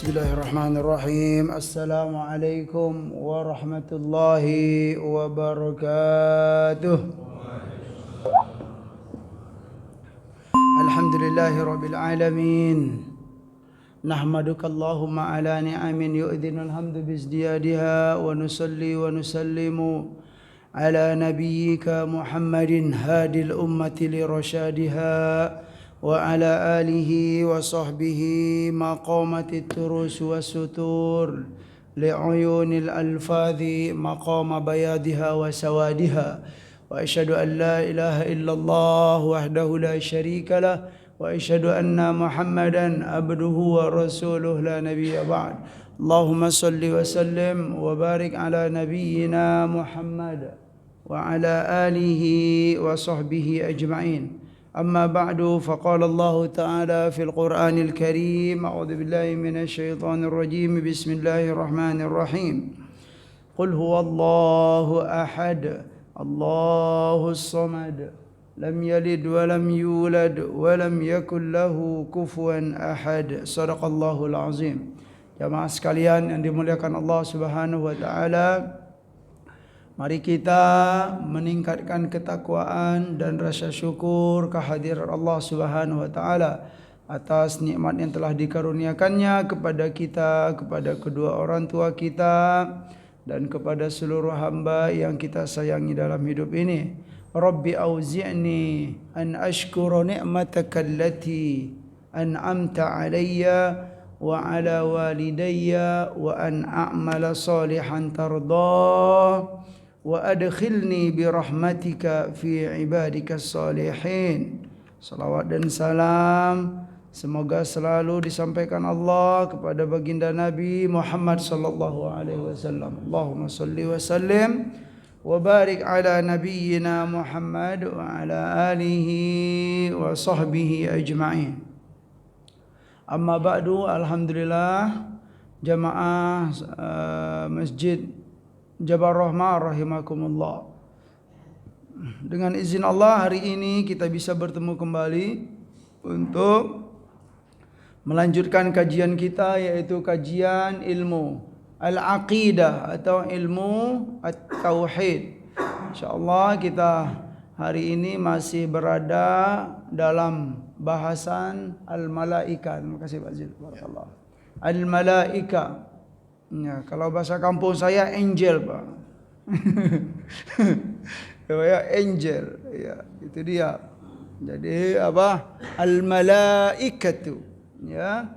Bismillahirrahmanirrahim. Assalamualaikum warahmatullahi wabarakatuh. Alhamdulillahi rabbil alamin. Nahmaduka Allahumma ala ni'amin yu'dhinul hamdu bizdiyadiha wa nusalli wa nusallimu ala nabiyyika Muhammadin hadil ummati li rasyadiha wa ala alihi wa sahbihi maqamati turus wa sutur li'uyunil alfadhi maqama bayadiha wa sawadiha wa asyhadu an la ilaha illallah wahdahu la syarika lah wa asyhadu anna Muhammadan abduhu wa rasuluh la nabiyya ba'd. Allahumma salli wa sallim wa barik ala nabiyyina Muhammad wa ala alihi wa sahbihi ajma'in. أما بعد فقال الله تعالى في القرآن الكريم أعوذ بالله من الشيطان الرجيم بسم الله الرحمن الرحيم قل هو الله أحد الله الصمد لم يلد ولم يولد ولم يكن له كفوا أحد صدق الله العظيم. Jamaah sekalian yang dimuliakan Allah Subhanahu wa taala, mari kita meningkatkan ketakwaan dan rasa syukur kehadiran Allah Subhanahu wa taala atas nikmat yang telah dikaruniakannya kepada kita, kepada kedua orang tua kita dan kepada seluruh hamba yang kita sayangi dalam hidup ini. Rabbi auzi'ni an ashkura ni'mataka allati an'amta 'alayya wa 'ala walidayya wa an a'mala salihan tardah wa adkhilni birahmatika fi ibadika salihin. Salawat dan salam semoga selalu disampaikan Allah kepada baginda Nabi Muhammad sallallahu alaihi wasallam. Allahumma salli wa sallim wa barik ala nabiyyina Muhammad wa ala alihi wa sahbihi ajma'in. Amma ba'du, alhamdulillah jamaah Masjid Jabal Rahmah rahimakumullah. Dengan izin Allah hari ini kita bisa bertemu kembali untuk melanjutkan kajian kita, yaitu kajian ilmu al-aqidah atau ilmu at-tauhid. InsyaAllah kita hari ini masih berada dalam bahasan al-malaika. Terima kasih Pak Zil. Barakallah. Al-malaika. Ya, kalau bahasa kampung saya angel, Pak. Ya, angel. Ya, itu dia. Jadi apa? Al-malaikatu. Ya.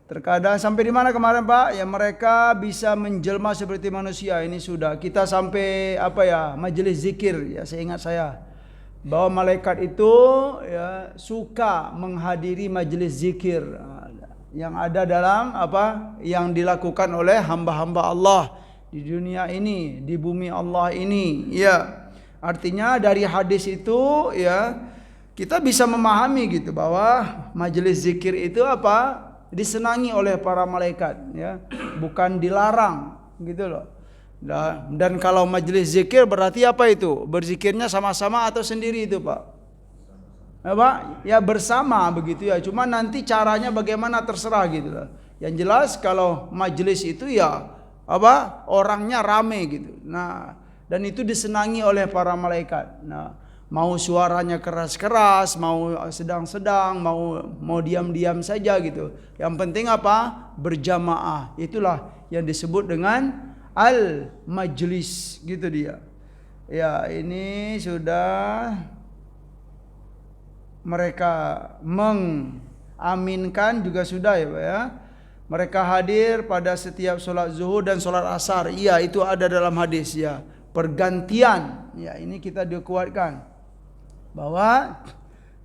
Terkadang sampai di mana kemarin, Pak? Ya, mereka bisa menjelma seperti manusia. Ini sudah kita sampai apa ya? Majelis zikir. Ya, seingat saya bahwa malaikat itu ya suka menghadiri majelis zikir yang ada dalam apa yang dilakukan oleh hamba-hamba Allah di dunia ini, di bumi Allah ini. Ya, artinya dari hadis itu ya kita bisa memahami gitu bahwa majelis zikir itu apa disenangi oleh para malaikat, ya, bukan dilarang gitu loh. Dan kalau majelis zikir berarti apa itu? Berzikirnya sama-sama atau sendiri itu, Pak? Apa? Ya bersama begitu ya. Cuma nanti caranya bagaimana terserah gitu loh. Yang jelas kalau majelis itu ya apa? Orangnya rame gitu. Nah, dan itu disenangi oleh para malaikat. Nah, mau suaranya keras-keras, mau sedang-sedang, mau diam-diam saja gitu. Yang penting apa? Berjamaah. Itulah yang disebut dengan al-majlis gitu dia. Ya, ini sudah mereka mengaminkan juga sudah ya Pak ya. Mereka hadir pada setiap solat zuhur dan solat asar. Iya, itu ada dalam hadis ya. Pergantian. Ya, ini kita dikuatkan bahwa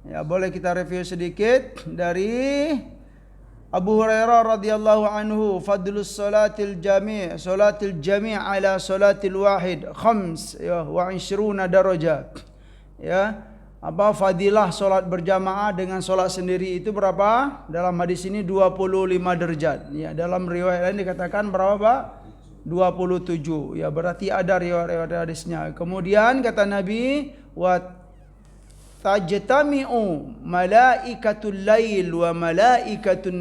ya boleh kita review sedikit dari Abu Hurairah radhiyallahu anhu, fadlus salatil jami' ala salatil wahid khams ya wa 20 darajat. Ya, apa fadilah solat berjamaah dengan solat sendiri itu berapa? Dalam hadis ini 25 derajat. Ya, dalam riwayat lain dikatakan berapa, Pak? 27. Ya, berarti ada riwayat hadisnya. Kemudian kata Nabi, wa tajtami'u malaikatul lail wa malaikatun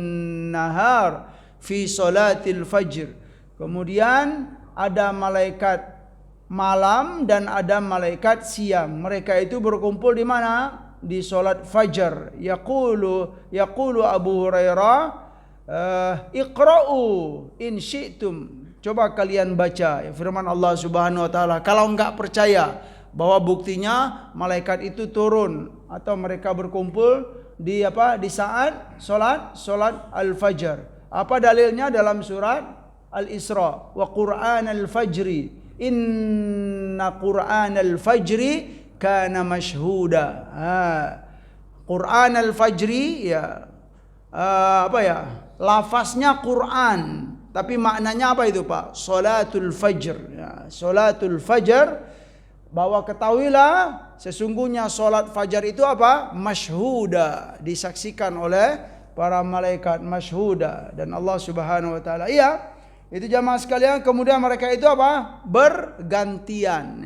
nahar fi salatil fajr. Kemudian ada malaikat malam dan ada malaikat siang. Mereka itu berkumpul di mana? Di salat fajar. Yaqulu Abu Hurairah, iqra'u in syi'tum. Coba kalian baca firman Allah Subhanahu wa taala. Kalau enggak percaya bahwa buktinya malaikat itu turun atau mereka berkumpul di saat salat al-fajr. Apa dalilnya? Dalam surat Al-Isra, wa Qur'an al-fajri inna Qur'an al-fajri kana mashhuda. Qur'an al-fajri lafaznya Quran, tapi maknanya apa itu Pak? Salatul fajr. Salatul fajr, bahwa ketahuilah sesungguhnya salat fajar itu apa? Mashhuda, disaksikan oleh para malaikat, mashhuda. Dan Allah Subhanahu wa taala, itu jamaah sekalian, kemudian mereka itu apa? Bergantian,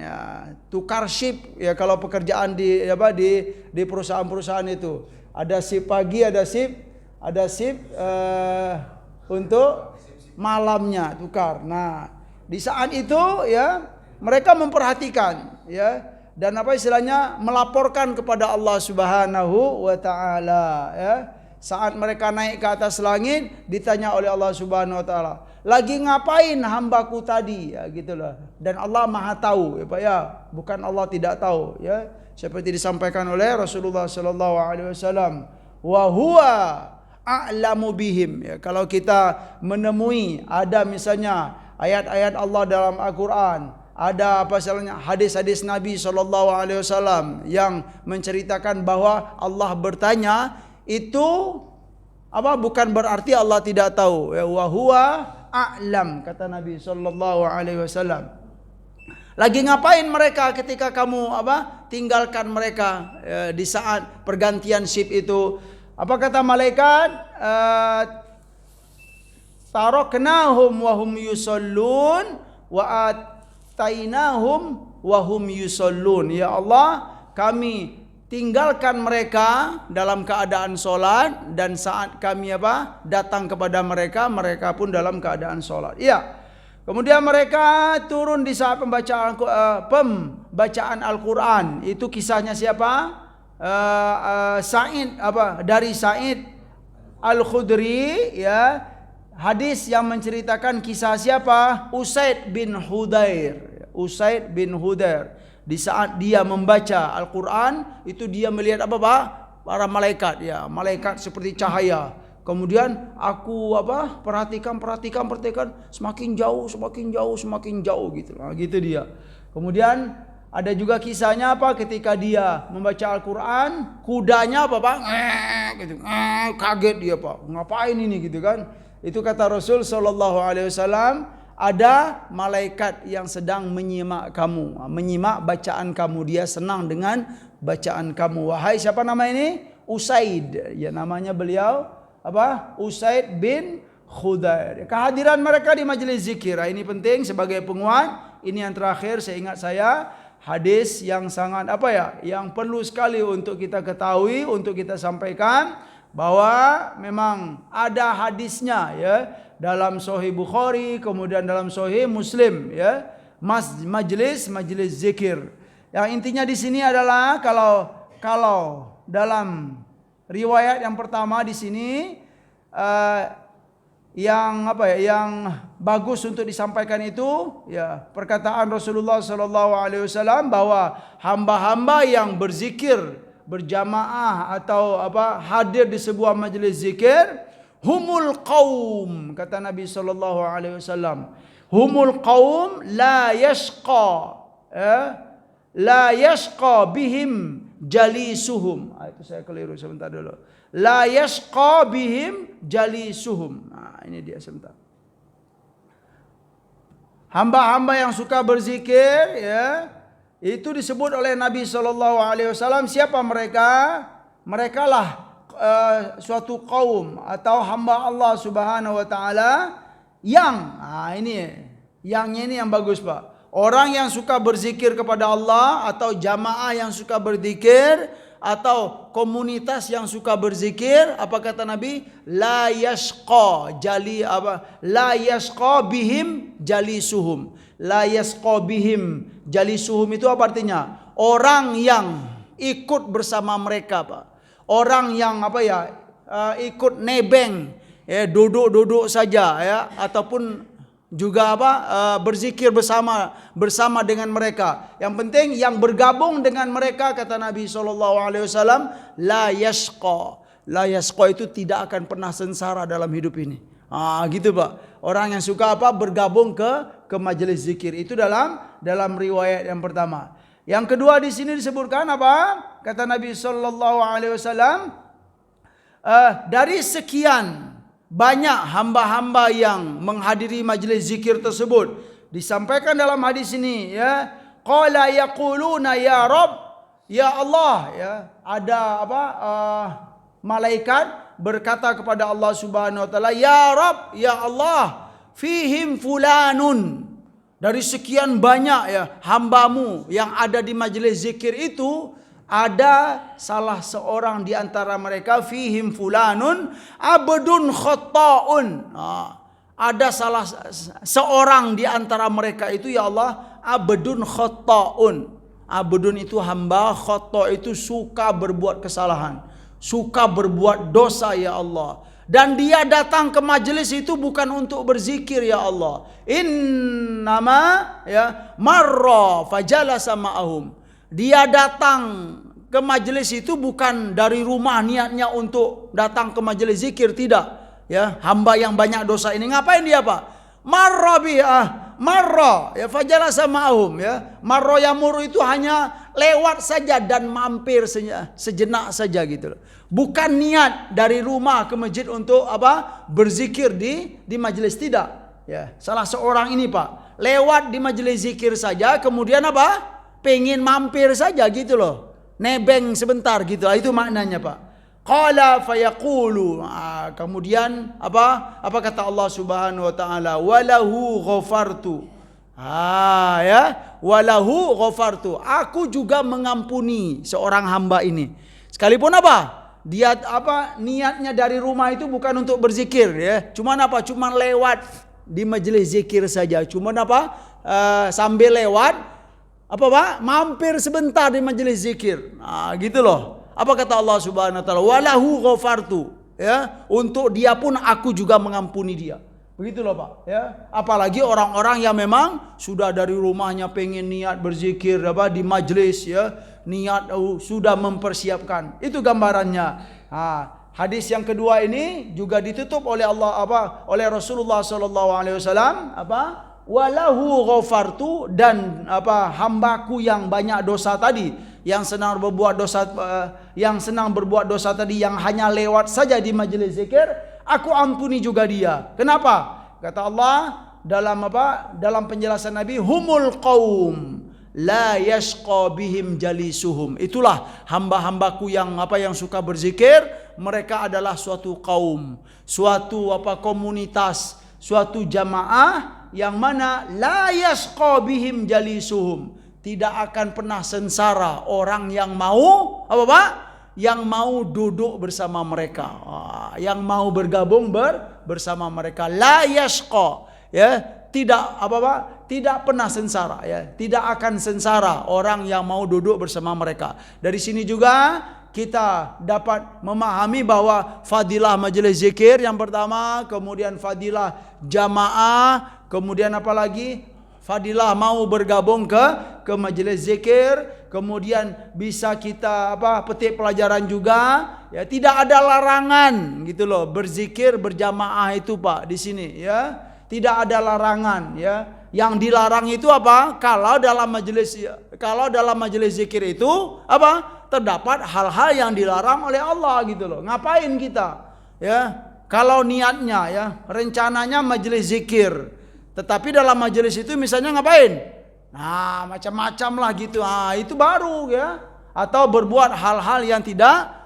tukar shift kalau pekerjaan di perusahaan-perusahaan itu. Ada shift pagi, ada shift untuk malamnya, tukar. Nah, di saat itu mereka memperhatikan dan melaporkan kepada Allah Subhanahu wa taala. Saat mereka naik ke atas langit, ditanya oleh Allah Subhanahu wa taala, lagi ngapain hambaku tadi? Gitulah. Dan Allah Maha tahu, Pak, bukan Allah tidak tahu, seperti disampaikan oleh Rasulullah sallallahu alaihi wasallam, wa huwa a'lamu bihim. Kalau kita menemui ada misalnya ayat-ayat Allah dalam Al-Qur'an, ada hadis-hadis Nabi sallallahu alaihi wasallam yang menceritakan bahwa Allah bertanya, itu bukan berarti Allah tidak tahu. Wa huwa a'lam, kata Nabi sallallahu alaihi wasallam. Lagi ngapain mereka ketika kamu tinggalkan mereka di saat pergantian shift itu? Apa kata malaikat? Taraknahum wa hum yusallun wa atainahum wa hum yusallun. Ya Allah, kami tinggalkan mereka dalam keadaan sholat, dan saat kami datang kepada mereka, mereka pun dalam keadaan sholat. Kemudian mereka turun di saat pembacaan Al-Quran. Itu kisahnya siapa? Dari Sa'id Al-Khudri, hadis yang menceritakan kisah siapa? Usaid bin Hudair. Di saat dia membaca Al-Quran, itu dia melihat para malaikat, malaikat seperti cahaya. Kemudian aku perhatikan, semakin jauh gitu. Gitu dia. Kemudian ada juga kisahnya ketika dia membaca Al-Quran, kudanya gitu. Kaget dia, ngapain ini gitu kan. Itu kata Rasul sallallahu alaihi wasallam, ada malaikat yang sedang menyimak kamu, menyimak bacaan kamu. Dia senang dengan bacaan kamu. Wahai siapa nama ini? Usaid. Namanya beliau Usaid bin Khudair. Kehadiran mereka di majelis zikir, ini penting sebagai penguat. Ini yang terakhir seingat saya, hadis yang sangat yang perlu sekali untuk kita ketahui, untuk kita sampaikan, bahwa memang ada hadisnya dalam Sahih Bukhari, kemudian dalam Sahih Muslim, majelis zikir. Yang intinya di sini adalah kalau dalam riwayat yang pertama di sini yang bagus untuk disampaikan itu perkataan Rasulullah sallallahu alaihi wasallam bahwa hamba-hamba yang berzikir berjamaah atau hadir di sebuah majelis zikir, humul qaum, kata Nabi sallallahu alaihi wasallam, humul qaum la yashqa bihim jalisuhum. Itu saya keliru sebentar dulu. La yashqa bihim jalisuhum. Ini dia sebentar. Hamba-hamba yang suka berzikir, itu disebut oleh Nabi sallallahu alaihi wasallam. Siapa mereka? Mereka lah suatu kaum atau hamba Allah Subhanahu wa taala yang yangnya ini yang bagus, Pak. Orang yang suka berzikir kepada Allah atau jamaah yang suka berzikir atau komunitas yang suka berzikir, apa kata Nabi? La yashqa bihim jalisuhum. La yashqa bihim jalisuhum itu apa artinya? Orang yang ikut bersama mereka, Pak. Orang yang ikut nebeng, duduk-duduk saja, ataupun juga berzikir bersama dengan mereka. Yang penting yang bergabung dengan mereka, kata Nabi SAW, la yashqa. La yashqa itu tidak akan pernah sengsara dalam hidup ini. Gitu Pak. Orang yang suka bergabung ke majelis zikir. Itu dalam riwayat yang pertama. Yang kedua di sini disebutkan apa? Kata Nabi SAW, dari sekian banyak hamba-hamba yang menghadiri majlis zikir tersebut, disampaikan dalam hadis ini, qala yaquluna ya Rabb, ya Allah, ada malaikat berkata kepada Allah Subhanahu wa taala, ya Rabb, ya Allah, fihim fulanun, dari sekian banyak hambamu yang ada di majlis zikir itu, ada salah seorang di antara mereka, fihim fulanun abdun khatta'un. Ada salah seorang di antara mereka itu, ya Allah, abdun khatta'un. Abdun itu hamba, khata' itu suka berbuat kesalahan, suka berbuat dosa, ya Allah. Dan dia datang ke majelis itu bukan untuk berzikir, ya Allah. Innama marra fajalasa ma'ahum. Dia datang ke majelis itu bukan dari rumah niatnya untuk datang ke majelis zikir, tidak. Hamba yang banyak dosa ini ngapain dia, Pak? Marra fajalasa ma'ahum, Marra yamuru itu hanya lewat saja dan mampir sejenak saja gitu loh. Bukan niat dari rumah ke masjid untuk berzikir di majelis, tidak. Salah seorang ini, Pak, lewat di majelis zikir saja, kemudian pengen mampir saja gitu loh, nebeng sebentar gitu. Itu maknanya, Pak. Qala fayaqulu, kemudian apa kata Allah Subhanahu wa taala? Walahu ghafartu. Walahu ghafartu. Aku juga mengampuni seorang hamba ini. Sekalipun dia niatnya dari rumah itu bukan untuk berzikir, Cuman Cuman lewat di majelis zikir saja. Cuman sambil lewat mampir sebentar di majelis zikir. Gitu loh. Apa kata Allah Subhanahu wa taala? Walahu ghafartu. Untuk dia pun aku juga mengampuni dia. Begitu loh, Pak. Apalagi orang-orang yang memang sudah dari rumahnya pengen niat berzikir di majelis, niat sudah mempersiapkan. Itu gambarannya. Hadis yang kedua ini juga ditutup oleh oleh Rasulullah SAW, walahu ghafartu, dan hambaku yang banyak dosa tadi, yang senang berbuat dosa tadi, yang hanya lewat saja di majelis zikir, aku ampuni juga dia. Kenapa? Kata Allah dalam penjelasan Nabi, humul qaum la yashqa bihim jalisuhum. Itulah hamba-hambaku yang suka berzikir. Mereka adalah suatu kaum, suatu komunitas, suatu jamaah yang mana la yashqa bihim jalisuhum, tidak akan pernah sengsara orang yang mau yang mau duduk bersama mereka, yang mau bergabung bersama mereka. La yashqa, tidak pernah sengsara, tidak akan sengsara orang yang mau duduk bersama mereka. Dari sini juga kita dapat memahami bahwa fadilah majelis zikir yang pertama, kemudian fadilah jamaah, kemudian apalagi fadilah mau bergabung ke majelis zikir, kemudian bisa kita petik pelajaran juga, tidak ada larangan gitu loh berzikir berjamaah itu, Pak, di sini tidak ada larangan, Yang dilarang itu kalau dalam majelis zikir itu terdapat hal-hal yang dilarang oleh Allah gitu loh. Ngapain kita? Kalau niatnya rencananya majelis zikir, tetapi dalam majelis itu misalnya ngapain? Macam-macam lah gitu. Itu baru Atau berbuat hal-hal yang tidak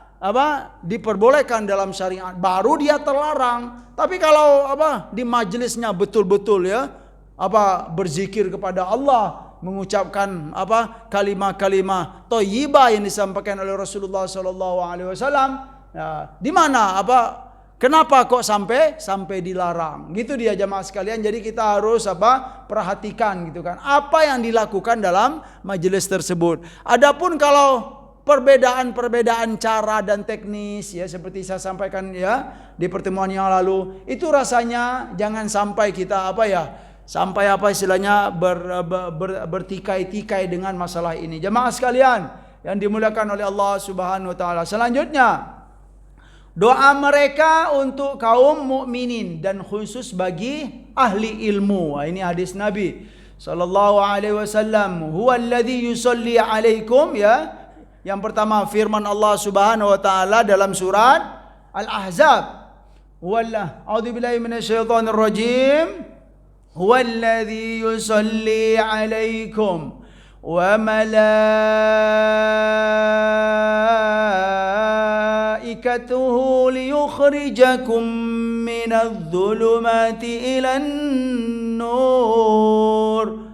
diperbolehkan dalam syariat, baru dia terlarang. Tapi kalau di majelisnya betul-betul berzikir kepada Allah, mengucapkan kalimah-kalimah thayyibah yang disampaikan oleh Rasulullah sallallahu alaihi wasallam. Di mana kenapa kok sampai dilarang? Gitu dia jamaah sekalian. Jadi kita harus perhatikan gitu kan. Apa yang dilakukan dalam majelis tersebut. Adapun kalau perbedaan cara dan teknis ya seperti saya sampaikan ya di pertemuan yang lalu, itu rasanya jangan sampai kita sampai istilahnya bertikai-tikai dengan masalah ini. Jamaah sekalian yang dimuliakan oleh Allah Subhanahu wa taala. Selanjutnya, doa mereka untuk kaum mukminin dan khusus bagi ahli ilmu. Ini hadis Nabi sallallahu alaihi wasallam, huwallazi yusalli alaikum ya. Yang pertama firman Allah Subhanahu wa taala dalam surat Al-Ahzab. A'udzubillahi minasyaitonir rajim. Huwallazi yusalli alaikum wa malaikatuhu liyukhrijakum minadh dhulumati ilan nur.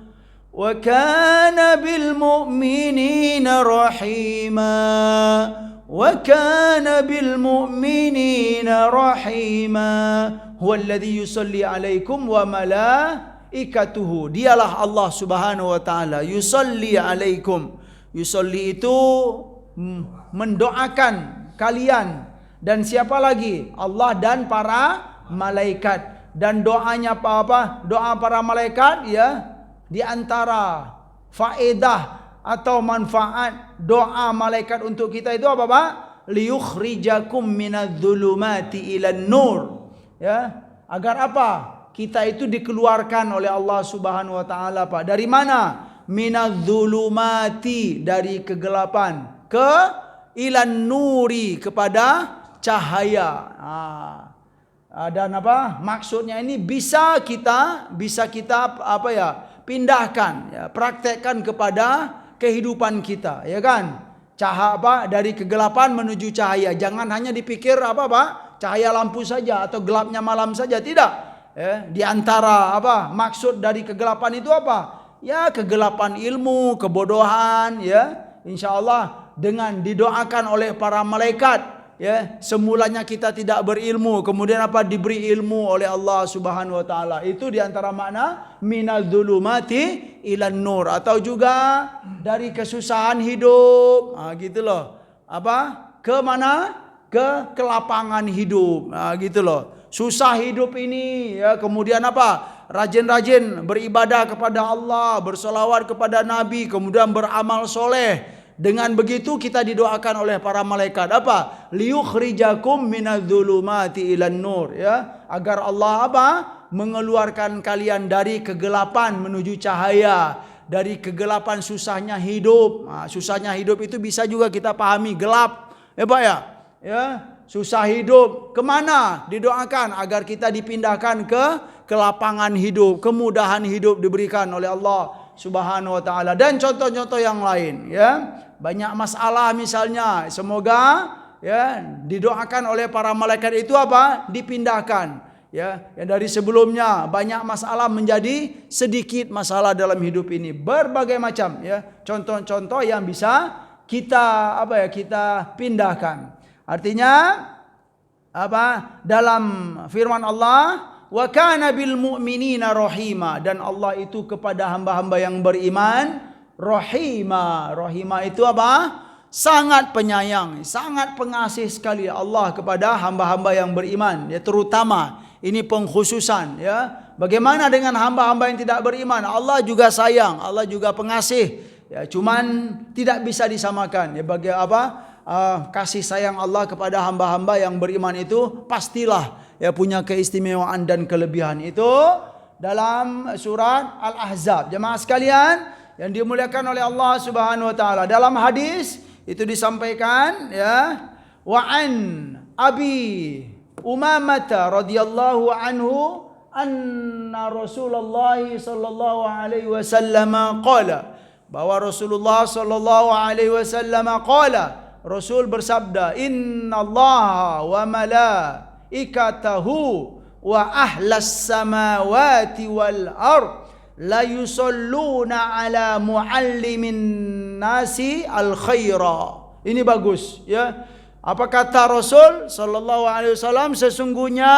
وَكَانَ بِالْمُؤْمِنِينَ رَحِيمًا وَكَانَ بِالْمُؤْمِنِينَ رَحِيمًا هُوَ الَّذِي يُصَلِّي عَلَيْكُمْ وَمَلَائِكَتُهُ. Dialah Allah Subhanahu wa taala. Yusalli alaikum. Yusalli itu mendoakan kalian, dan siapa lagi? Allah dan para malaikat. Dan doanya doa para malaikat ya, di antara faedah atau manfaat doa malaikat untuk kita itu apa Pak? Liyukhrijakum minadh-dhulumati ilan nur. Ya, agar apa? Kita itu dikeluarkan oleh Allah Subhanahu wa taala Pak. Dari mana? Minadh-dhulumati, dari kegelapan, ke ilan nuri, kepada cahaya. Dan maksudnya ini bisa kita pindahkan ya, praktekkan kepada kehidupan kita ya kan. Cahaya dari kegelapan menuju cahaya. Jangan hanya dipikir cahaya lampu saja atau gelapnya malam saja, tidak ya. Di antara maksud dari kegelapan itu ya kegelapan ilmu, kebodohan ya. Insyaallah dengan didoakan oleh para malaikat ya, semulanya kita tidak berilmu, kemudian diberi ilmu oleh Allah Subhanahu wa taala. Itu diantara makna minadh-dhulumati ilan nur. Atau juga dari kesusahan hidup, gitu loh. Ke mana? Ke kelapangan hidup, gitu loh. Susah hidup ini ya, kemudian rajin-rajin beribadah kepada Allah, bersolawat kepada Nabi, kemudian beramal soleh. Dengan begitu kita didoakan oleh para malaikat liyukhrijakum minadh-dhulumati ilan nur ya, agar Allah mengeluarkan kalian dari kegelapan menuju cahaya, dari kegelapan susahnya hidup. Susahnya hidup itu bisa juga kita pahami gelap ya Pak ya. Ya, susah hidup kemana? Didoakan agar kita dipindahkan ke kelapangan hidup, kemudahan hidup diberikan oleh Allah Subhanahu wa taala, dan contoh-contoh yang lain ya. Banyak masalah misalnya, semoga ya didoakan oleh para malaikat itu dipindahkan ya. Yang dari sebelumnya banyak masalah menjadi sedikit masalah dalam hidup ini. Berbagai macam ya contoh-contoh yang bisa kita kita pindahkan. Artinya dalam firman Allah, wa kana bil mu'minina rahima, dan Allah itu kepada hamba-hamba yang beriman rahima. Rahima itu sangat penyayang, sangat pengasih sekali Allah kepada hamba-hamba yang beriman ya. Terutama ini pengkhususan ya. Bagaimana dengan hamba-hamba yang tidak beriman? Allah juga sayang, Allah juga pengasih ya. Cuman tidak bisa disamakan ya. Kasih sayang Allah kepada hamba-hamba yang beriman itu pastilah ya punya keistimewaan dan kelebihan. Itu dalam surat Al-Ahzab. Jemaah sekalian yang dimuliakan oleh Allah Subhanahu wa taala, dalam hadis itu disampaikan ya, wa an Abi Umamah radhiyallahu anhu anna Rasulullah sallallahu alaihi wasallam qala, bahwa Rasulullah sallallahu alaihi wasallam qala, Rasul bersabda, innallaha wa malaikatahu wa ahlas samawati wal ard la yusalluna ala muallimin nasi al khaira. Ini bagus ya. Apa kata Rasul sallallahu alaihi wasallam? Sesungguhnya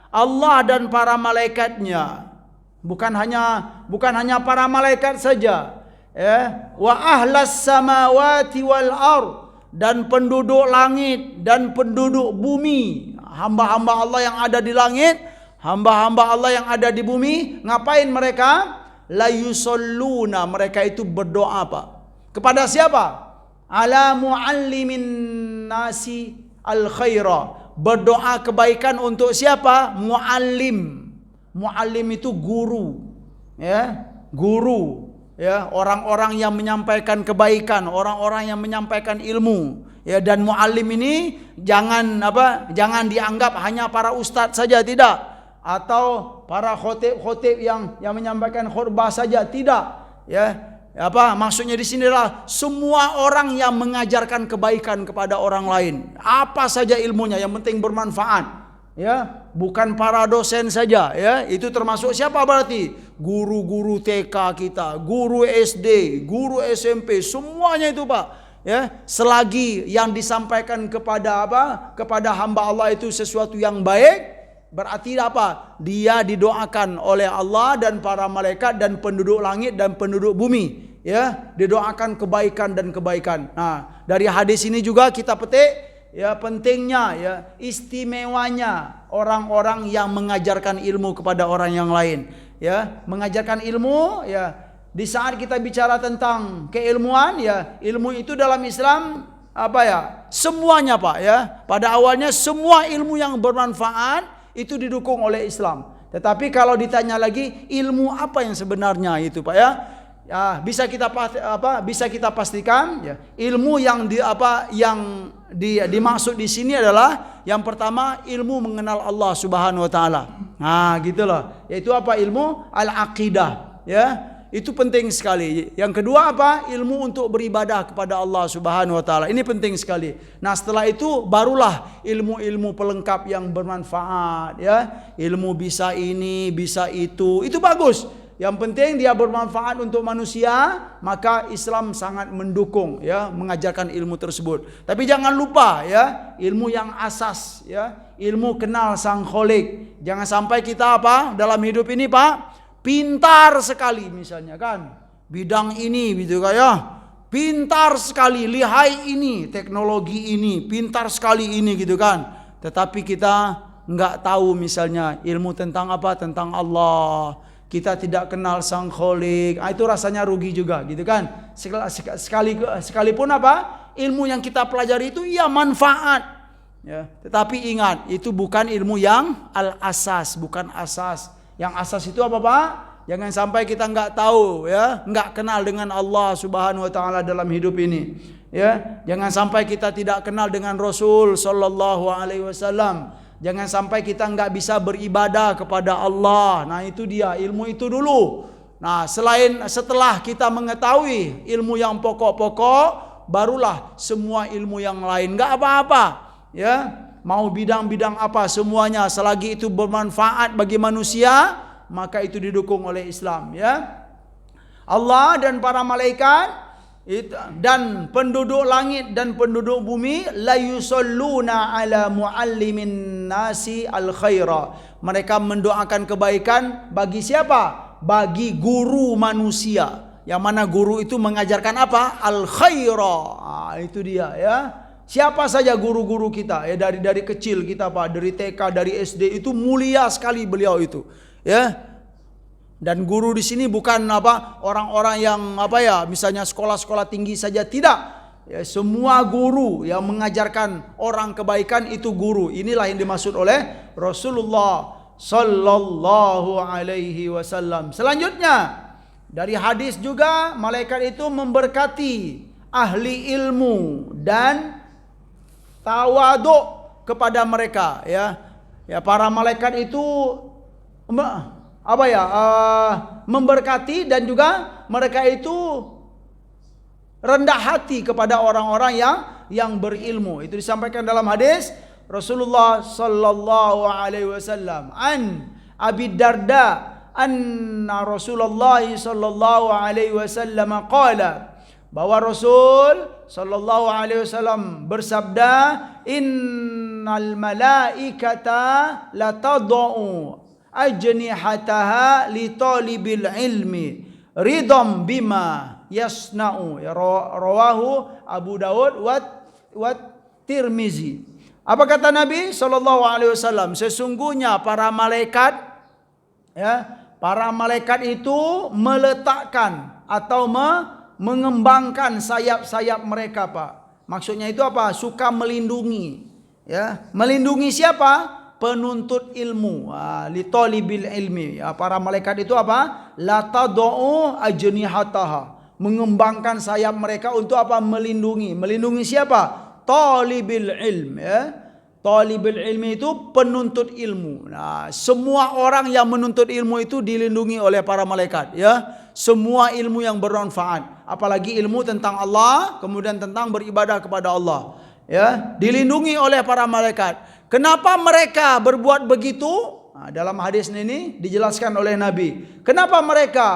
Allah dan para malaikatnya, bukan hanya para malaikat saja, ya, wa ahlas samawati wal ard, dan penduduk langit dan penduduk bumi, hamba-hamba Allah yang ada di langit, hamba-hamba Allah yang ada di bumi. Ngapain mereka? La yusalluna, mereka itu berdoa apa? Kepada siapa? Ala muallimin nasi al khaira, berdoa kebaikan untuk siapa? Muallim. Muallim itu guru, ya, guru, ya, orang-orang yang menyampaikan kebaikan, orang-orang yang menyampaikan ilmu, ya. Dan muallim ini jangan dianggap hanya para ustadz saja, tidak, atau para khotib yang menyampaikan khutbah saja, tidak, ya. Maksudnya di sini adalah semua orang yang mengajarkan kebaikan kepada orang lain, apa saja ilmunya, yang penting bermanfaat, ya. Bukan para dosen saja, ya. Itu termasuk siapa berarti? Guru-guru TK kita, guru SD, guru SMP, semuanya itu, Pak, ya. Selagi yang disampaikan kepada hamba Allah itu sesuatu yang baik, berarti apa? Dia didoakan oleh Allah dan para malaikat dan penduduk langit dan penduduk bumi, ya, didoakan kebaikan dan kebaikan. Nah, dari hadis ini juga kita petik, ya, pentingnya, ya, istimewanya orang-orang yang mengajarkan ilmu kepada orang yang lain, ya, mengajarkan ilmu, ya. Di saat kita bicara tentang keilmuan, ya, ilmu itu dalam Islam semuanya, Pak, ya. Pada awalnya semua ilmu yang bermanfaat itu didukung oleh Islam. Tetapi kalau ditanya lagi ilmu apa yang sebenarnya itu, Pak, ya, bisa kita pastikan, ya, ilmu yang dimaksud di sini adalah yang pertama ilmu mengenal Allah Subhanahu wa taala. Nah, gitulah. Yaitu apa? Ilmu al-aqidah, ya. Itu penting sekali. Yang kedua apa? Ilmu untuk beribadah kepada Allah Subhanahu wa taala. Ini penting sekali. Nah, setelah itu barulah ilmu-ilmu pelengkap yang bermanfaat, ya. Ilmu bisa ini, bisa itu. Itu bagus. Yang penting dia bermanfaat untuk manusia, maka Islam sangat mendukung, ya, mengajarkan ilmu tersebut. Tapi jangan lupa, ya, ilmu yang asas, ya, ilmu kenal Sang Khalik. Jangan sampai kita dalam hidup ini, Pak, pintar sekali misalnya, kan, bidang ini gitu, kayak pintar sekali, lihai ini, teknologi ini, pintar sekali ini gitu, kan. Tetapi kita nggak tahu misalnya ilmu tentang tentang Allah. Kita tidak kenal Sang Khalik. Itu rasanya rugi juga gitu, kan. Sekalipun ilmu yang kita pelajari itu ya manfaat, ya. Tetapi ingat, itu bukan ilmu yang al-asas, bukan asas. Yang asas itu apa, Pak? Jangan sampai kita nggak tahu, ya, nggak kenal dengan Allah Subhanahu wa taala dalam hidup ini, ya. Jangan sampai kita tidak kenal dengan Rasul sallallahu alaihi wasallam. Jangan sampai kita nggak bisa beribadah kepada Allah. Nah, itu dia, ilmu itu dulu. Nah, setelah kita mengetahui ilmu yang pokok-pokok, barulah semua ilmu yang lain. Nggak apa-apa, ya. Mau bidang-bidang apa, semuanya selagi itu bermanfaat bagi manusia, maka itu didukung oleh Islam, ya. Allah dan para malaikat dan penduduk langit dan penduduk bumi la yusalluna ala muallimin nasi al khaira. Mereka mendoakan kebaikan bagi siapa? Bagi guru manusia. Yang mana guru itu mengajarkan apa? Al khaira. Itu dia, ya. Siapa saja guru-guru kita, ya, dari kecil kita, Pak, dari TK, dari SD, itu mulia sekali beliau itu, ya. Dan guru di sini bukan orang-orang yang misalnya sekolah-sekolah tinggi saja, tidak. Ya, semua guru yang mengajarkan orang kebaikan itu guru. Inilah yang dimaksud oleh Rasulullah sallallahu alaihi wasallam. Selanjutnya, dari hadis juga malaikat itu memberkati ahli ilmu dan tawaduk kepada mereka, ya. Ya, para malaikat itu memberkati dan juga mereka itu rendah hati kepada orang-orang yang berilmu. Itu disampaikan dalam hadis Rasulullah sallallahu alaihi wasallam, an Abi Darda anna Rasulullah sallallahu alaihi wasallam qala, bahwa Rasul sallallahu alaihi wasallam bersabda, innal malaikata latadau ajnihataha li talibil ilmi ridam bima yasna'u. Ya, rawahu Abu Daud wa Tirmizi. Apa kata Nabi sallallahu alaihi wasallam? Sesungguhnya para malaikat, ya, para malaikat itu meletakkan atau mengembangkan sayap-sayap mereka, Pak. Maksudnya itu apa? Suka melindungi, ya. Melindungi siapa? Penuntut ilmu. Li talibil ilmi. Ya, para malaikat itu apa? La tadau ajnihataha. Mengembangkan sayap mereka untuk apa? Melindungi. Melindungi siapa? Talibil ilm, ya. Talibul ilmi itu penuntut ilmu. Nah, semua orang yang menuntut ilmu itu dilindungi oleh para malaikat, ya. Semua ilmu yang bermanfaat, apalagi ilmu tentang Allah, kemudian tentang beribadah kepada Allah, ya, dilindungi oleh para malaikat. Kenapa mereka berbuat begitu? Nah, dalam hadis ini dijelaskan oleh Nabi. Kenapa mereka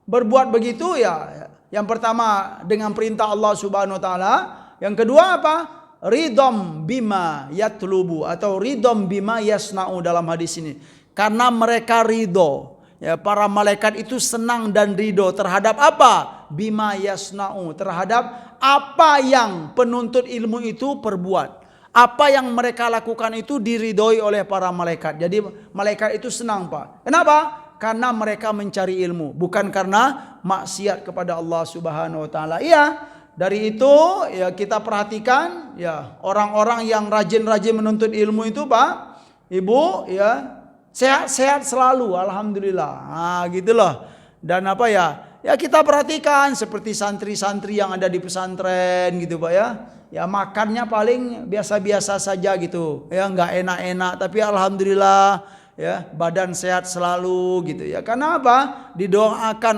berbuat begitu? Ya, yang pertama dengan perintah Allah Subhanahu wa taala. Yang kedua apa? Ridom bima yatlubu atau ridom bima yasna'u dalam hadis ini. Karena mereka ridho, ya, para malaikat itu senang dan ridho terhadap apa? Bima yasna'u, terhadap apa yang penuntut ilmu itu perbuat. Apa yang mereka lakukan itu diridhoi oleh para malaikat. Jadi malaikat itu senang, Pak. Kenapa? Karena mereka mencari ilmu, bukan karena maksiat kepada Allah Subhanahu wa taala. Iya. Dari itu ya kita perhatikan, ya, orang-orang yang rajin-rajin menuntut ilmu itu, Pak, Ibu, ya, sehat-sehat selalu, alhamdulillah. Nah, gitulah. Dan apa ya? Ya kita perhatikan seperti santri-santri yang ada di pesantren gitu, Pak, ya. Ya makannya paling biasa-biasa saja gitu. Ya enggak enak-enak, tapi alhamdulillah, ya, badan sehat selalu gitu, ya. Karena apa? Didoakan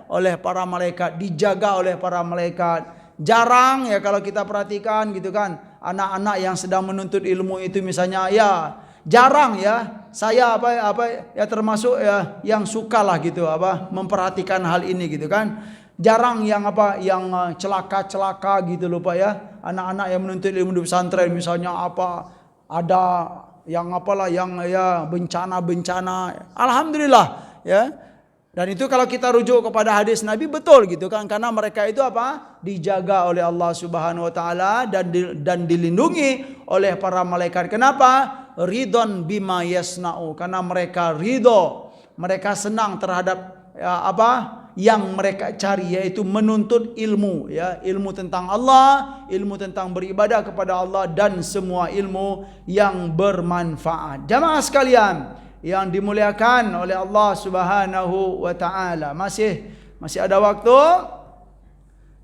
oleh para malaikat, dijaga oleh para malaikat. Jarang, ya, kalau kita perhatikan gitu kan, anak-anak yang sedang menuntut ilmu itu misalnya, ya jarang, ya. Saya apa ya termasuk, ya, yang sukalah gitu apa memperhatikan hal ini gitu kan. Jarang yang apa yang celaka-celaka gitu loh, Pak, ya. Anak-anak yang menuntut ilmu di pesantren misalnya apa ada yang apalah yang ya bencana-bencana. Alhamdulillah, ya. Dan itu kalau kita rujuk kepada hadis Nabi betul gitu kan, karena mereka itu apa? Dijaga oleh Allah Subhanahu wa taala dan dilindungi oleh para malaikat. Kenapa? Ridon bima yasna'u, karena mereka ridho, mereka senang terhadap, ya, apa yang mereka cari, yaitu menuntut ilmu, ya, ilmu tentang Allah, ilmu tentang beribadah kepada Allah, dan semua ilmu yang bermanfaat. Jamaah sekalian yang dimuliakan oleh Allah Subhanahu wa taala, masih ada waktu.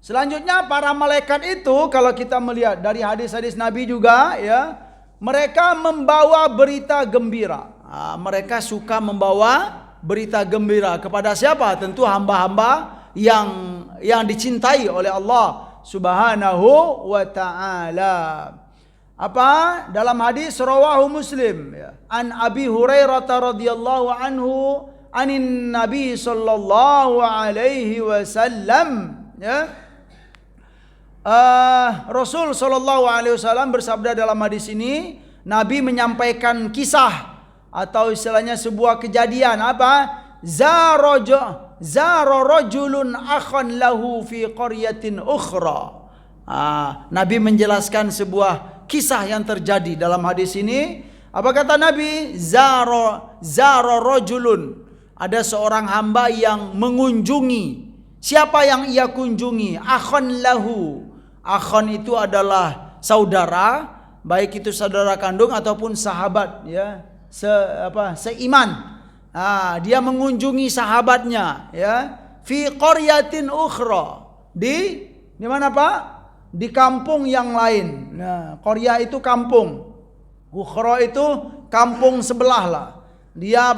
Selanjutnya para malaikat itu kalau kita melihat dari hadis-hadis Nabi juga, ya, mereka membawa berita gembira. Mereka suka membawa berita gembira kepada siapa? Tentu hamba-hamba yang dicintai oleh Allah Subhanahu wa taala. Apa? Dalam hadis rawahu Muslim, ya, an Abi Hurairah radhiyallahu anhu anin Nabi sallallahu alaihi wasallam, ya. Rasul sallallahu alaihi wasallam bersabda dalam hadis ini, Nabi menyampaikan kisah atau istilahnya sebuah kejadian apa? Zara rajulun akhan lahu fi qaryatin ukhra. Nabi menjelaskan sebuah kisah yang terjadi dalam hadis ini. Apa kata Nabi? Zara rajulun. Ada seorang hamba yang mengunjungi. Siapa yang ia kunjungi? Akhan lahu. Akhan itu adalah saudara, baik itu saudara kandung ataupun sahabat, ya, seiman. Dia mengunjungi sahabatnya, ya, fi qaryatin ukhra. Di mana, Pak? Di kampung yang lain. Nah, qaryah itu kampung. Ukhra itu kampung sebelah lah. Dia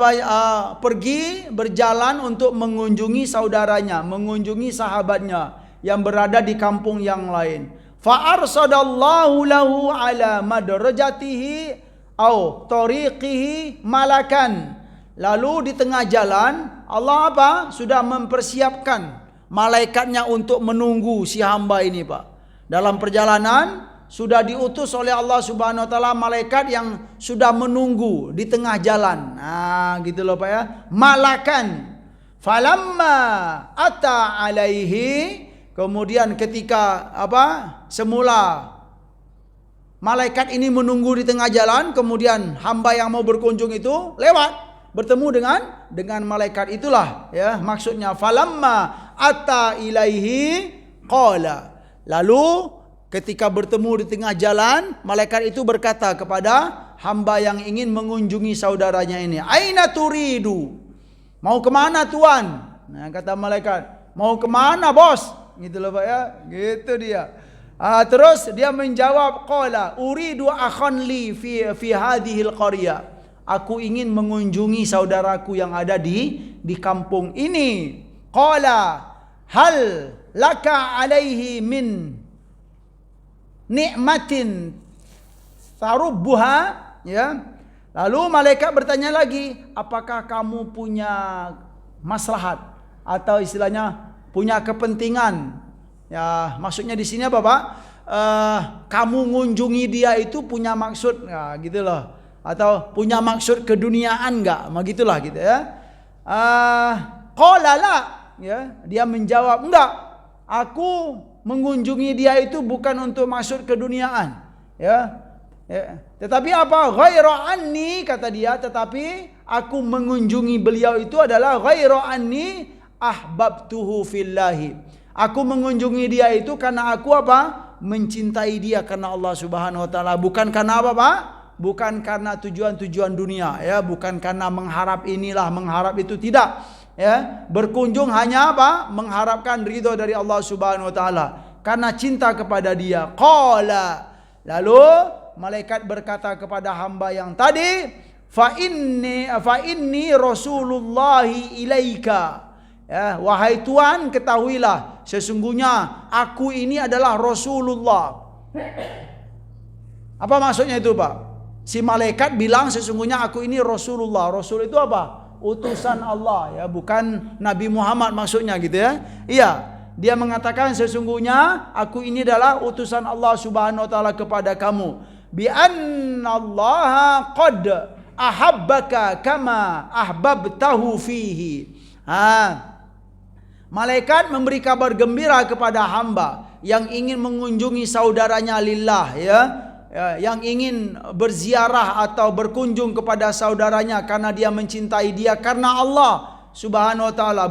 pergi berjalan untuk mengunjungi saudaranya, mengunjungi sahabatnya yang berada di kampung yang lain. Fa arsadallahu lahu ala madrajatihi au tariqihi malakan Lalu di tengah jalan Allah apa? Sudah mempersiapkan malaikatnya untuk menunggu si hamba ini, Pak. Dalam perjalanan sudah diutus oleh Allah Subhanahu wa taala malaikat yang sudah menunggu di tengah jalan. Nah, gitu loh Pak ya. Malakan. Falamma ata alaihi, kemudian ketika semula malaikat ini menunggu di tengah jalan, kemudian hamba yang mau berkunjung itu lewat, bertemu dengan malaikat itulah ya. Maksudnya falamma ata ilaihi qala. Lalu ketika bertemu di tengah jalan, malaikat itu berkata kepada hamba yang ingin mengunjungi saudaranya ini, "Aina turidu?" Mau kemana tuan? Nah, kata malaikat, "Mau kemana bos?" Gitu loh Pak ya. Gitu dia. Terus dia menjawab, "Qala uridu akhan li fi hadhil qaryah." Aku ingin mengunjungi saudaraku yang ada di kampung ini. Qala hal laka alaihi min nikmatin tarubbuha, ya. Lalu malaikat bertanya lagi, apakah kamu punya maslahat atau istilahnya punya kepentingan? Ya, maksudnya di sini apa Pak? Kamu ngunjungi dia itu punya maksud, ya, gitu loh. Atau punya maksud keduniaan enggak? Begitulah gitu ya. Qala la, ya. Dia menjawab, enggak. Aku mengunjungi dia itu bukan untuk maksud keduniaan, ya. Tetapi apa? Ghaira anni, kata dia, tetapi aku mengunjungi beliau itu adalah ghaira anni ahbabtuhu fillahi. Aku mengunjungi dia itu karena aku apa? Mencintai dia karena Allah Subhanahu wa taala, bukan karena apa, Pak? Bukan karena tujuan-tujuan dunia, ya, bukan karena mengharap inilah, mengharap itu, tidak. Ya, berkunjung hanya apa? Mengharapkan ridho dari Allah Subhanahu wa taala karena cinta kepada dia. Qala, lalu malaikat berkata kepada hamba yang tadi, fa inni rasulullahi ilaika. Ya, wahai Tuhan, ketahuilah sesungguhnya aku ini adalah Rasulullah. Apa maksudnya itu, Pak? Si malaikat bilang sesungguhnya aku ini Rasulullah. Rasul itu apa? Utusan Allah, ya, bukan Nabi Muhammad maksudnya gitu ya. Iya, dia mengatakan sesungguhnya aku ini adalah utusan Allah Subhanahu wa taala kepada kamu. Bi annallaha qad ahabbaka kama ahbabtahu fihi. Malaikat memberi kabar gembira kepada hamba yang ingin mengunjungi saudaranya lillah, ya. Yang ingin berziarah atau berkunjung kepada saudaranya karena dia mencintai dia karena Allah Subhanahu wa taala,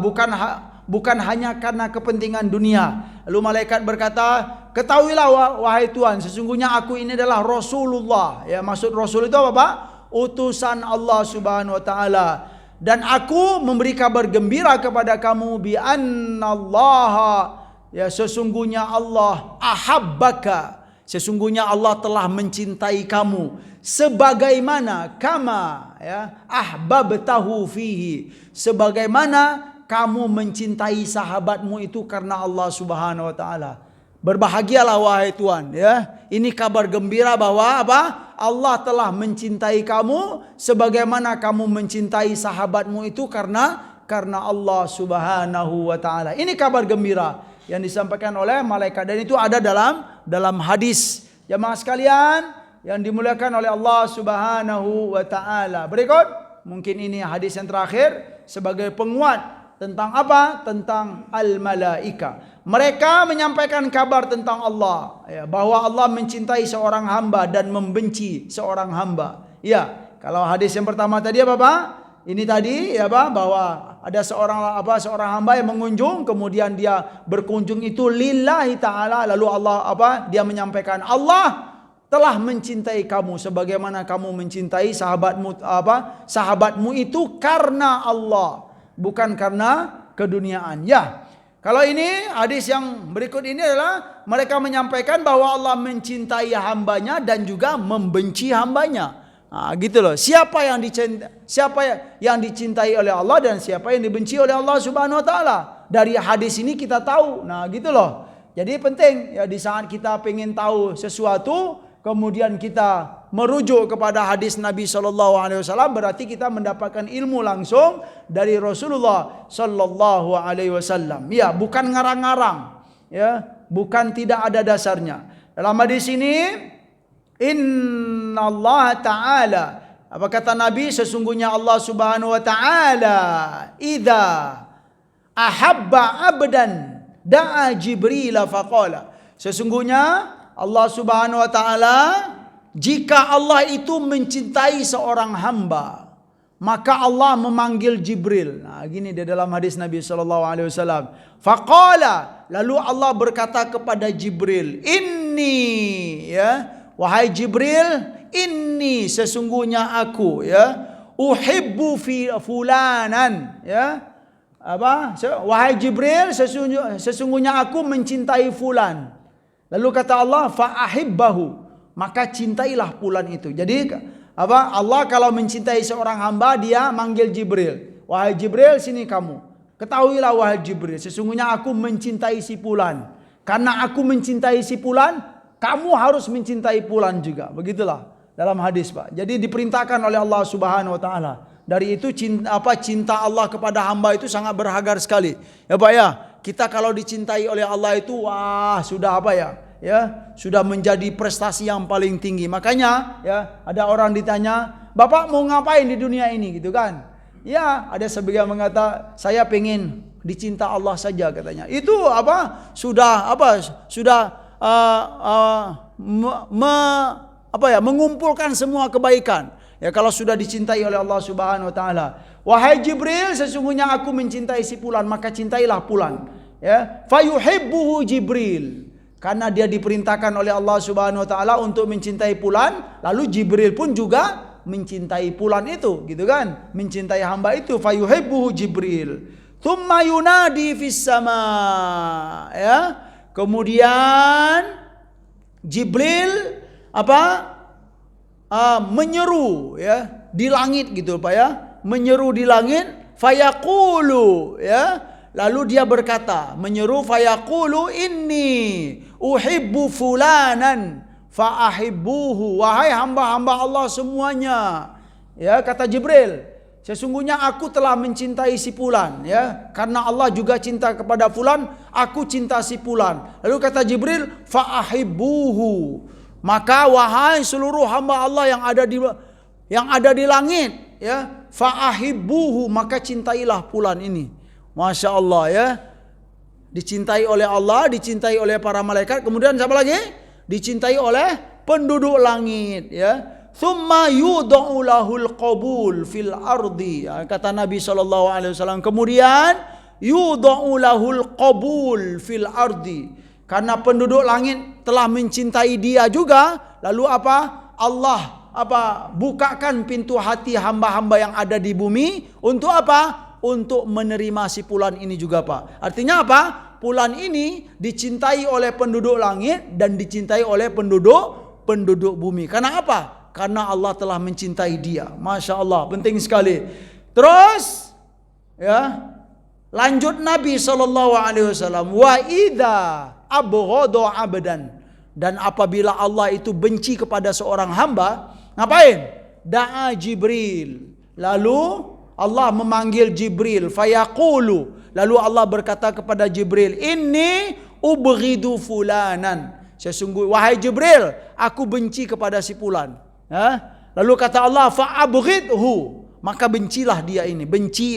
bukan hanya karena kepentingan dunia. Lalu malaikat berkata, ketahuilah wahai Tuhan, sesungguhnya aku ini adalah Rasulullah. Ya, maksud Rasul itu apa, Pak? Utusan Allah Subhanahu wa taala. Dan aku memberi kabar gembira kepada kamu bi annallaha, ya, sesungguhnya Allah ahabbaka, sesungguhnya Allah telah mencintai kamu sebagaimana kama, ya, ahbabtahu fihi, sebagaimana kamu mencintai sahabatmu itu karena Allah Subhanahu wa taala. Berbahagialah wahai Tuhan, ya. Ini kabar gembira bahwa apa? Allah telah mencintai kamu sebagaimana kamu mencintai sahabatmu itu karena Allah Subhanahu wa taala. Ini kabar gembira yang disampaikan oleh malaikat dan itu ada dalam hadis. Jemaah sekalian yang dimuliakan oleh Allah Subhanahu wa taala. Berikut mungkin ini hadis yang terakhir sebagai penguat tentang apa? Tentang al-malaika. Mereka menyampaikan kabar tentang Allah, ya, bahwa Allah mencintai seorang hamba dan membenci seorang hamba. Ya, kalau hadis yang pertama tadi apa, Pak? Ini tadi ya, Pak, bahwa ada seorang hamba yang mengunjung, kemudian dia berkunjung itu lillahi taala, lalu Allah dia menyampaikan Allah telah mencintai kamu sebagaimana kamu mencintai sahabatmu itu karena Allah, bukan karena keduniaan. Ya. Kalau ini hadis yang berikut ini adalah mereka menyampaikan bahwa Allah mencintai hambanya dan juga membenci hambanya. Nah, gitu loh. Siapa yang dicintai oleh Allah dan siapa yang dibenci oleh Allah Subhanahu wa taala. Dari hadis ini kita tahu. Nah, gitu loh. Jadi penting ya di saat kita pengen tahu sesuatu, kemudian kita merujuk kepada hadis Nabi SAW, berarti kita mendapatkan ilmu langsung dari Rasulullah SAW. Ya, bukan ngarang-ngarang, ya, bukan tidak ada dasarnya. Dalam hadis ini, Inna Allah Ta'ala, apa kata Nabi? Sesungguhnya Allah Subhanahu Wa Ta'ala, idza ahabba abdan da'a Jibril faqala. Sesungguhnya Allah Subhanahu Wa Ta'ala, jika Allah itu mencintai seorang hamba, maka Allah memanggil Jibril. Nah, gini di dalam hadis Nabi SAW. Faqala, lalu Allah berkata kepada Jibril, inni, ya, wahai Jibril, inni, sesungguhnya aku, ya, uhibbu fi fulanan, ya, apa? Wahai Jibril, sesungguhnya aku mencintai fulan. Lalu kata Allah, fa'ahibbahu, maka cintailah fulan itu. Jadi apa? Allah kalau mencintai seorang hamba, dia manggil Jibril. Wahai Jibril, sini kamu. Ketahuilah wahai Jibril, sesungguhnya aku mencintai si fulan. Karena aku mencintai si fulan, kamu harus mencintai fulan juga. Begitulah dalam hadis, Pak. Jadi diperintahkan oleh Allah Subhanahu Wa Ta'ala. Dari itu cinta Allah kepada hamba itu sangat berharga sekali. Ya Pak ya, kita kalau dicintai oleh Allah itu, wah, sudah apa ya? Ya, sudah menjadi prestasi yang paling tinggi. Makanya ya, ada orang ditanya, "Bapak mau ngapain di dunia ini?" gitu kan. Ya, ada sebagian mengata, "Saya pengen dicinta Allah saja," katanya. Itu apa? Sudah mengumpulkan semua kebaikan. Ya, kalau sudah dicintai oleh Allah Subhanahu Wa Ta'ala. Wahai Jibril, sesungguhnya aku mencintai si fulan, maka cintailah fulan. Ya, fayuhibbuhu Jibril. Karena dia diperintahkan oleh Allah Subhanahu Wa Ta'ala untuk mencintai fulan, lalu Jibril pun juga mencintai fulan itu, gitu kan? Mencintai hamba itu, fayuhibbuhu Jibril. Tsumma yunadi fis sama. Ya. Kemudian Jibril menyeru, ya, di langit gitu Pak ya, menyeru di langit, fayaqulu, ya, lalu dia berkata, menyeru, fayaqulu inni uhibbu fulanan fa'ahibbuhu. Wahai hamba-hamba Allah semuanya, ya, kata Jibril, sesungguhnya aku telah mencintai si fulan, ya, karena Allah juga cinta kepada fulan, aku cinta si fulan. Lalu kata Jibril, fa'ahibbuhu, maka wahai seluruh hamba Allah yang ada di langit, ya, fa'ahibbuhu, maka cintailah fulan ini. Masya Allah, ya, dicintai oleh Allah, dicintai oleh para malaikat, kemudian siapa lagi? Dicintai oleh penduduk langit, ya. Tsumma yudau lahul qabul fil ardi, ya, kata Nabi SAW. Kemudian yudau lahul qabul fil ardi, karena penduduk langit telah mencintai dia juga, lalu apa? Allah bukakan pintu hati hamba-hamba yang ada di bumi untuk apa? Untuk menerima si fulan ini juga, Pak. Artinya apa? Fulan ini dicintai oleh penduduk langit dan dicintai oleh penduduk bumi. Karena apa? Karena Allah telah mencintai dia. Masya Allah, penting sekali. Terus, ya, lanjut Nabi SAW. Wa idza abghadha abdan, dan apabila Allah itu benci kepada seorang hamba, ngapain? Da'a Jibril, lalu Allah memanggil Jibril, fayaqulu, lalu Allah berkata kepada Jibril, inni ubghidu fulanan, wahai Jibril, aku benci kepada si fulan. Lalu kata Allah, fa'abghidhu, maka bencilah dia ini,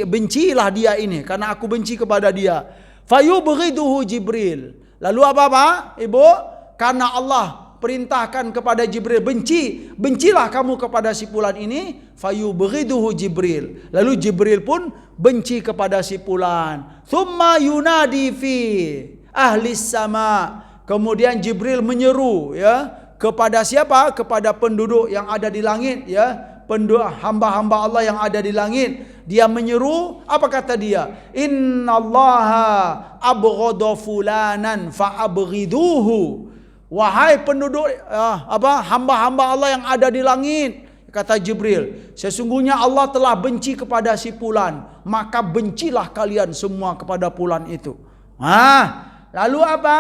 bencilah dia ini, karena aku benci kepada dia. Fayubghiduhu Jibril. Lalu apa Pak? Ibu? Karena Allah perintahkan kepada Jibril, bencilah kamu kepada si fulan ini, fayubghiduhu Jibril. Lalu Jibril pun benci kepada si fulan. Tsumma yunadi fi ahli sama. Kemudian Jibril menyeru, ya, kepada siapa? Kepada penduduk yang ada di langit, ya, penduduk hamba-hamba Allah yang ada di langit. Dia menyeru, apa kata dia? Innallaha abghadha fulanan fa'abghiduhu. Wahai penduduk hamba-hamba Allah yang ada di langit, kata Jibril, sesungguhnya Allah telah benci kepada si fulan, maka bencilah kalian semua kepada fulan itu. Lalu apa?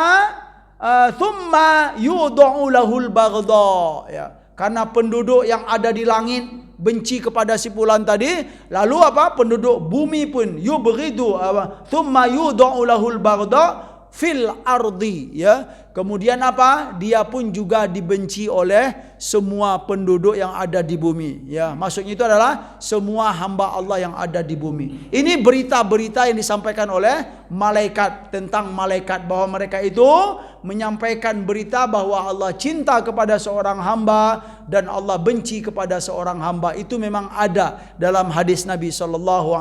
thumma yud'u lahul baghdha, ya. Karena penduduk yang ada di langit benci kepada si fulan tadi, lalu apa? Penduduk bumi pun yubghidu thumma yud'u lahul baghdha fil ardi, ya. Kemudian apa? Dia pun juga dibenci oleh semua penduduk yang ada di bumi, ya. Maksudnya itu adalah semua hamba Allah yang ada di bumi. Ini berita-berita yang disampaikan oleh malaikat tentang malaikat, bahwa mereka itu menyampaikan berita bahwa Allah cinta kepada seorang hamba dan Allah benci kepada seorang hamba. Itu memang ada dalam hadis Nabi SAW.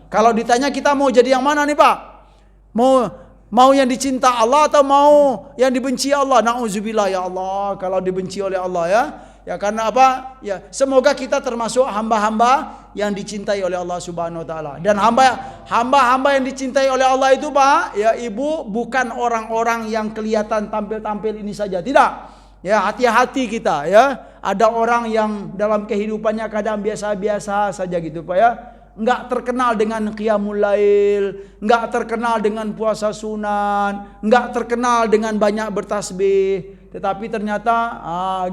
Kalau ditanya kita mau jadi yang mana nih Pak? Mau yang dicinta Allah atau mau yang dibenci Allah? Nauzubillah ya Allah, kalau dibenci oleh Allah, ya. Ya karena apa? Ya, semoga kita termasuk hamba-hamba yang dicintai oleh Allah Subhanahu wa taala. Dan hamba-hamba yang dicintai oleh Allah itu, Pak, ya Ibu, bukan orang-orang yang kelihatan tampil-tampil ini saja. Tidak. Ya, hati-hati kita, ya. Ada orang yang dalam kehidupannya kadang biasa-biasa saja gitu, Pak, ya. Enggak terkenal dengan qiyamul lail, enggak terkenal dengan puasa sunan, enggak terkenal dengan banyak bertasbih, tetapi ternyata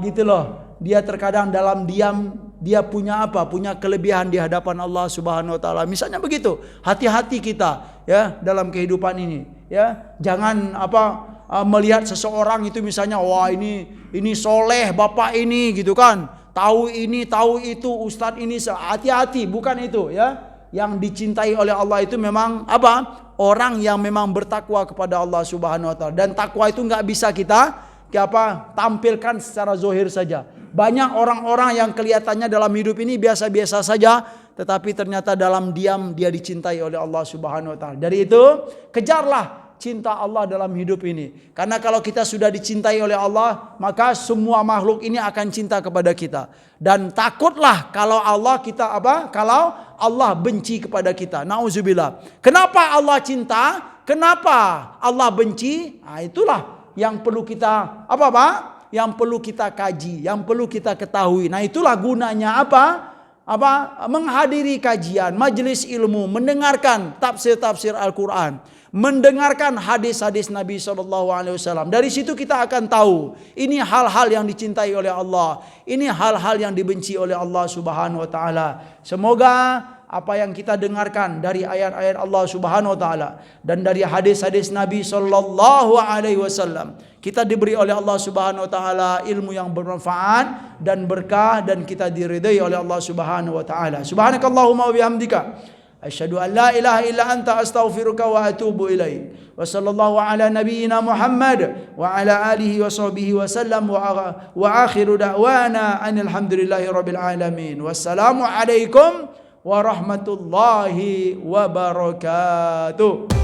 gitu loh. Dia terkadang dalam diam dia punya apa? Punya kelebihan di hadapan Allah Subhanahu wa taala. Misalnya begitu. Hati-hati kita, ya, dalam kehidupan ini, ya. Jangan melihat seseorang itu misalnya, wah ini soleh bapak ini gitu kan. Tahu ini, tahu itu, ustadz ini, hati-hati, bukan itu, ya. Yang dicintai oleh Allah itu memang apa? Orang yang memang bertakwa kepada Allah Subhanahu wa taala. Dan takwa itu enggak bisa kita tampilkan secara zahir saja. Banyak orang-orang yang kelihatannya dalam hidup ini biasa-biasa saja, tetapi ternyata dalam diam dia dicintai oleh Allah Subhanahu wa taala. Dari itu, kejarlah cinta Allah dalam hidup ini. Karena kalau kita sudah dicintai oleh Allah, maka semua makhluk ini akan cinta kepada kita. Dan takutlah kalau kalau Allah benci kepada kita. Nauzubillah. Kenapa Allah cinta? Kenapa Allah benci? Nah, itulah yang perlu kita yang perlu kita kaji, yang perlu kita ketahui. Nah, itulah gunanya menghadiri kajian, majelis ilmu, mendengarkan tafsir-tafsir Al-Quran, mendengarkan hadis-hadis Nabi SAW. Dari situ kita akan tahu ini hal-hal yang dicintai oleh Allah, ini hal-hal yang dibenci oleh Allah Subhanahu wa taala. Semoga apa yang kita dengarkan dari ayat-ayat Allah Subhanahu wa taala dan dari hadis-hadis Nabi SAW, kita diberi oleh Allah Subhanahu wa taala ilmu yang bermanfaat dan berkah, dan kita diridai oleh Allah Subhanahu wa taala. Subhanakallahumma wa bihamdika asyhadu an la ilaha illa anta astaghfiruka wa atubu ilaik. Wa sallallahu ala nabiyyina Muhammad wa ala alihi wa sahbihi wa sallam wa akhiru da'wana anil hamdulillahi rabbil alamin. Wassalamu alaikum warahmatullahi wabarakatuh.